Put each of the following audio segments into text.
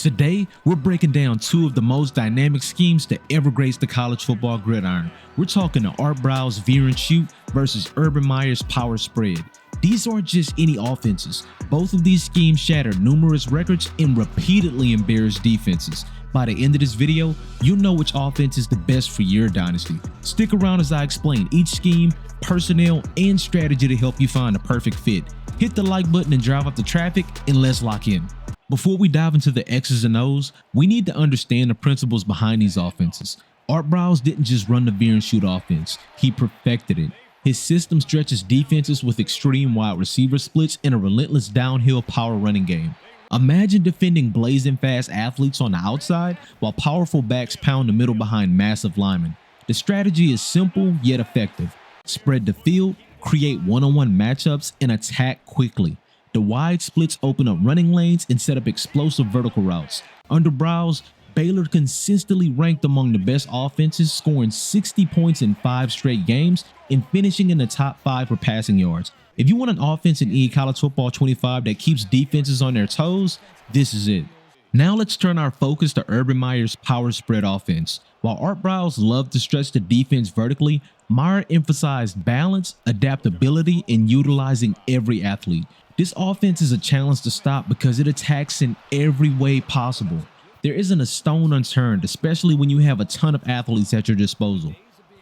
Today, we're breaking down two of the most dynamic schemes to ever grace the college football gridiron. We're talking the Briles Veer Shoot versus Urban Meyer's Power Spread. These aren't just any offenses. Both of these schemes shatter numerous records and repeatedly embarrass defenses. By the end of this video, you'll know which offense is the best for your dynasty. Stick around as I explain each scheme, personnel, and strategy to help you find the perfect fit. Hit the like button and drive up the traffic, and let's lock in. Before we dive into the X's and O's, we need to understand the principles behind these offenses. Briles didn't just run the Veer and Shoot offense, he perfected it. His system stretches defenses with extreme wide receiver splits and a relentless downhill power running game. Imagine defending blazing fast athletes on the outside while powerful backs pound the middle behind massive linemen. The strategy is simple yet effective. Spread the field, create one-on-one matchups, and attack quickly. The wide splits open up running lanes and set up explosive vertical routes. Under Briles, Baylor consistently ranked among the best offenses, scoring 60 points in 5 straight games and finishing in the top 5 for passing yards. If you want an offense in college football 25 that keeps defenses on their toes, this is it. Now let's turn our focus to Urban Meyer's Power Spread offense. While Briles loved to stretch the defense vertically, Meyer emphasized balance, adaptability, and utilizing every athlete. This offense is a challenge to stop because it attacks in every way possible. There isn't a stone unturned, especially when you have a ton of athletes at your disposal.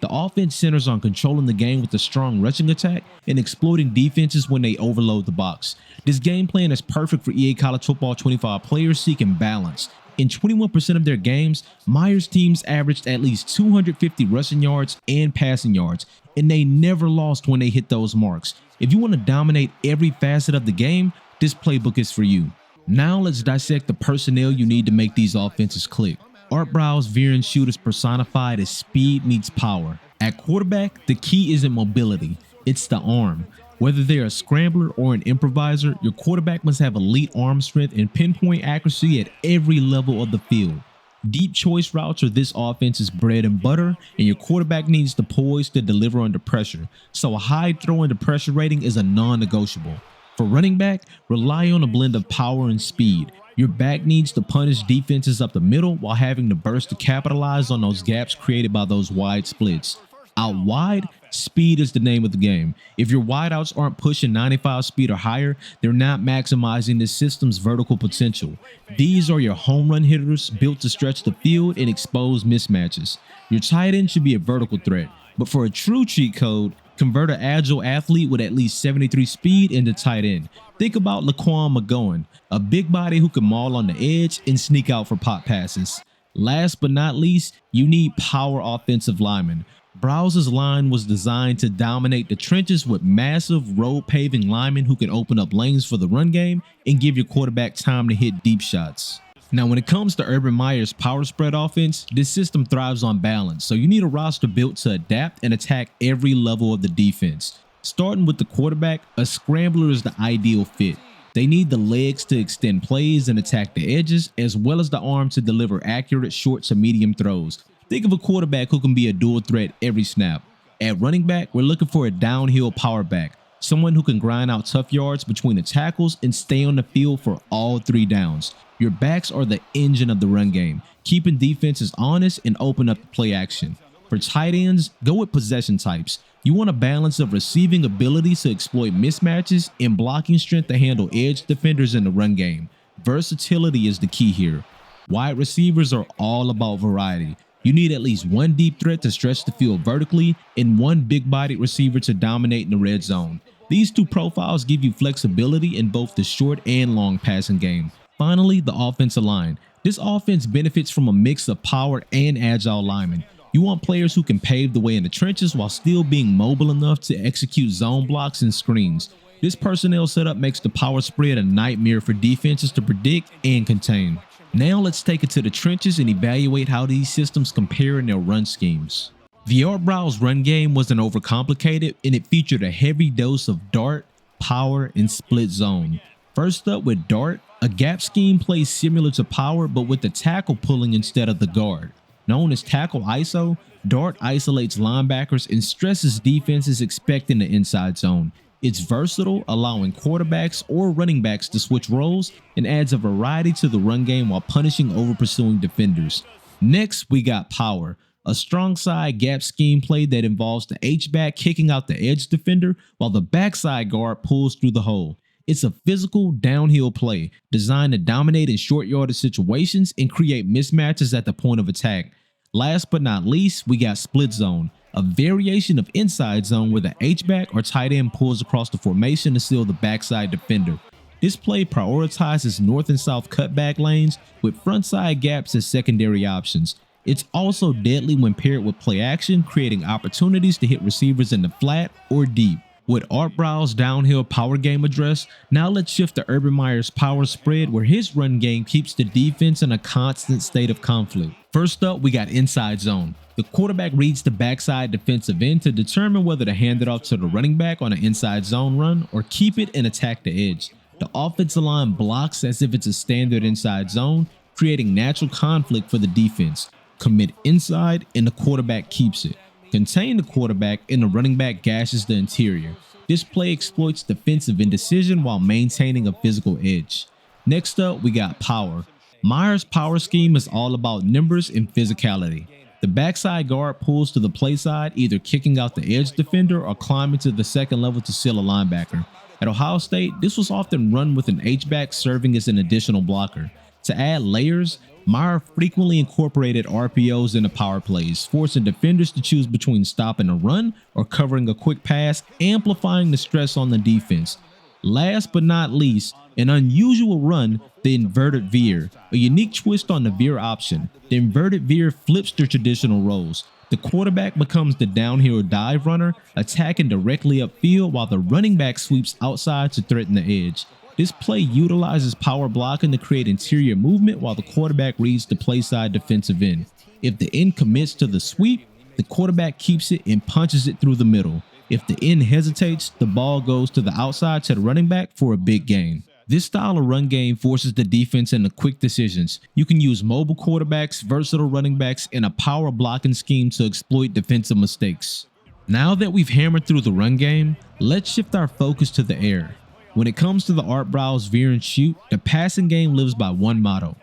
The offense centers on controlling the game with a strong rushing attack and exploiting defenses when they overload the box. This game plan is perfect for EA College Football 25 players seeking balance. In 21% of their games, Meyer's teams averaged at least 250 rushing yards and passing yards, and they never lost when they hit those marks. If you want to dominate every facet of the game, this playbook is for you. Now let's dissect the personnel you need to make these offenses click. Briles Veer Shoot is personified as speed meets power. At quarterback, the key isn't mobility, it's the arm. Whether they're a scrambler or an improviser, your quarterback must have elite arm strength and pinpoint accuracy at every level of the field. Deep choice routes are this offense's bread and butter, and your quarterback needs the poise to deliver under pressure, so a high throw into pressure rating is a non-negotiable. For running back, rely on a blend of power and speed. Your back needs to punish defenses up the middle while having the burst to capitalize on those gaps created by those wide splits. Out wide, speed is the name of the game. If your wideouts aren't pushing 95 speed or higher, they're not maximizing the system's vertical potential. These are your home run hitters built to stretch the field and expose mismatches. Your tight end should be a vertical threat, but for a true cheat code, convert an agile athlete with at least 73 speed into tight end. Think about Laquan McGowan, a big body who can maul on the edge and sneak out for pop passes. Last but not least, you need power offensive linemen. Briles' line was designed to dominate the trenches with massive road paving linemen who can open up lanes for the run game and give your quarterback time to hit deep shots. Now, when it comes to Urban Meyer's Power Spread offense, this system thrives on balance, so you need a roster built to adapt and attack every level of the defense. Starting with the quarterback, a scrambler is the ideal fit. They need the legs to extend plays and attack the edges, as well as the arm to deliver accurate short to medium throws. Think of a quarterback who can be a dual threat every snap. At running back, we're looking for a downhill power back, someone who can grind out tough yards between the tackles and stay on the field for all 3 downs. Your backs are the engine of the run game, keeping defenses honest and open up the play action. For tight ends, go with possession types. You want a balance of receiving ability to exploit mismatches and blocking strength to handle edge defenders in the run game. Versatility is the key here. Wide receivers are all about variety. You need at least 1 deep threat to stretch the field vertically and 1 big-bodied receiver to dominate in the red zone. These 2 profiles give you flexibility in both the short and long passing game. Finally, the offensive line. This offense benefits from a mix of power and agile linemen. You want players who can pave the way in the trenches while still being mobile enough to execute zone blocks and screens. This personnel setup makes the power spread a nightmare for defenses to predict and contain. Now let's take it to the trenches and evaluate how these systems compare in their run schemes. The Briles run game wasn't overcomplicated, and it featured a heavy dose of dart, power, and split zone. First up with dart, a gap scheme plays similar to power but with the tackle pulling instead of the guard. Known as tackle ISO, dart isolates linebackers and stresses defenses expecting the inside zone. It's versatile, allowing quarterbacks or running backs to switch roles, and adds a variety to the run game while punishing over pursuing defenders. Next, we got power, a strong side gap scheme play that involves the H-back kicking out the edge defender while the backside guard pulls through the hole. It's a physical downhill play designed to dominate in short yardage situations and create mismatches at the point of attack. Last but not least, we got split zone, a variation of inside zone where the H-back or tight end pulls across the formation to seal the backside defender. This play prioritizes north and south cutback lanes with frontside gaps as secondary options. It's also deadly when paired with play action, creating opportunities to hit receivers in the flat or deep. With Art Briles' downhill power game address, now let's shift to Urban Meyer's power spread, where his run game keeps the defense in a constant state of conflict. First up, we got inside zone. The quarterback reads the backside defensive end to determine whether to hand it off to the running back on an inside zone run or keep it and attack the edge. The offensive line blocks as if it's a standard inside zone, creating natural conflict for the defense. Commit inside and the quarterback keeps it. Contain the quarterback and the running back gashes the interior. This play exploits defensive indecision while maintaining a physical edge. Next up, we got power. Meyer's power scheme is all about numbers and physicality. The backside guard pulls to the play side, either kicking out the edge defender or climbing to the second level to seal a linebacker. At Ohio State, this was often run with an H-back serving as an additional blocker. To add layers, Meyer frequently incorporated RPOs into power plays, forcing defenders to choose between stopping a run or covering a quick pass, amplifying the stress on the defense. Last but not least, an unusual run, the inverted veer, a unique twist on the veer option. The inverted veer flips the traditional roles. The quarterback becomes the downhill dive runner, attacking directly upfield while the running back sweeps outside to threaten the edge. This play utilizes power blocking to create interior movement while the quarterback reads the play side defensive end. If the end commits to the sweep, the quarterback keeps it and punches it through the middle. If the end hesitates, the ball goes to the outside to the running back for a big gain. This style of run game forces the defense into quick decisions. You can use mobile quarterbacks, versatile running backs, and a power blocking scheme to exploit defensive mistakes. Now that we've hammered through the run game, let's shift our focus to the air. When it comes to the Briles Veer Shoot, the passing game lives by one motto: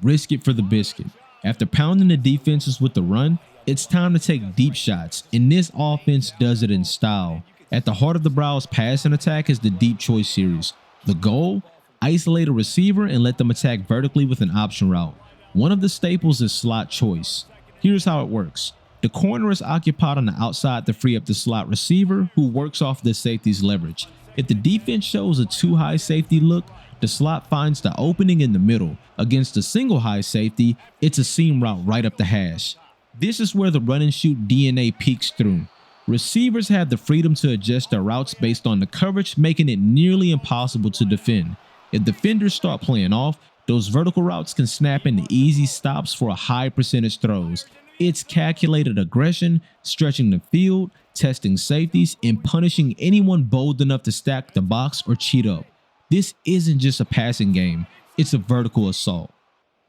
risk it for the biscuit. After pounding the defenses with the run, it's time to take deep shots, and this offense does it in style. At the heart of the Briles passing attack is the deep choice series. The goal? Isolate a receiver and let them attack vertically with an option route. One of the staples is slot choice. Here's how it works. The corner is occupied on the outside to free up the slot receiver, who works off the safety's leverage. If the defense shows a too high safety look, the slot finds the opening in the middle. Against a single high safety, it's a seam route right up the hash. This is where the run and shoot DNA peeks through. Receivers have the freedom to adjust their routes based on the coverage, making it nearly impossible to defend. If defenders start playing off, those vertical routes can snap into easy stops for a high percentage throws. It's calculated aggression, stretching the field, testing safeties, and punishing anyone bold enough to stack the box or cheat up. This isn't just a passing game, it's a vertical assault.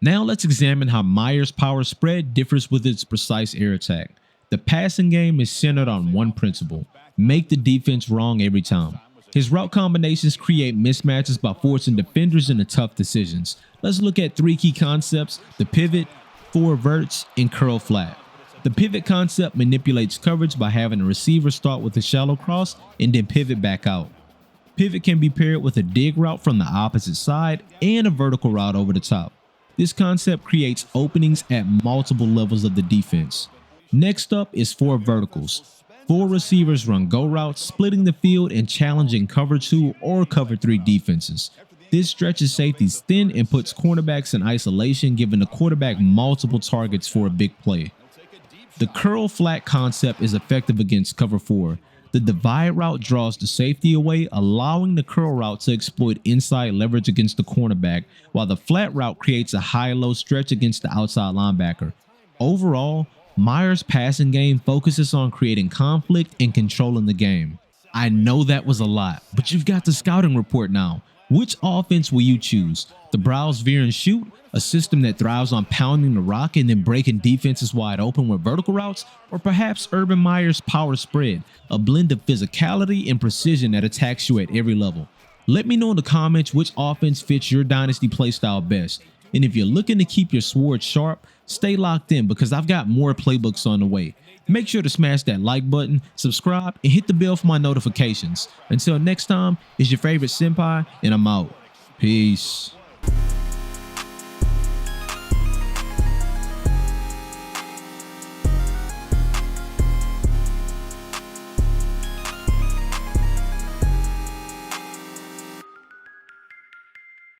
Now let's examine how Meyer's power spread differs with its precise air attack. The passing game is centered on one principle: make the defense wrong every time. His route combinations create mismatches by forcing defenders into tough decisions. Let's look at three key concepts: the pivot, four verts, and curl flat. The pivot concept manipulates coverage by having a receiver start with a shallow cross and then pivot back out. Pivot can be paired with a dig route from the opposite side and a vertical route over the top. This concept creates openings at multiple levels of the defense. Next up is four verticals. Four receivers run go routes, splitting the field and challenging cover 2 or cover 3 defenses. This stretches safeties thin and puts cornerbacks in isolation, giving the quarterback multiple targets for a big play. The curl flat concept is effective against cover 4. The divide route draws the safety away, allowing the curl route to exploit inside leverage against the cornerback, while the flat route creates a high-low stretch against the outside linebacker. Overall, Meyer's passing game focuses on creating conflict and controlling the game. I know that was a lot, but you've got the scouting report now. Which offense will you choose? The Briles Veer Shoot, a system that thrives on pounding the rock and then breaking defenses wide open with vertical routes, or perhaps Urban Meyer's Power Spread, a blend of physicality and precision that attacks you at every level? Let me know in the comments which offense fits your dynasty playstyle best. And if you're looking to keep your sword sharp, stay locked in because I've got more playbooks on the way. Make sure to smash that like button, subscribe, and hit the bell for my notifications. Until next time, it's your favorite senpai, and I'm out. Peace.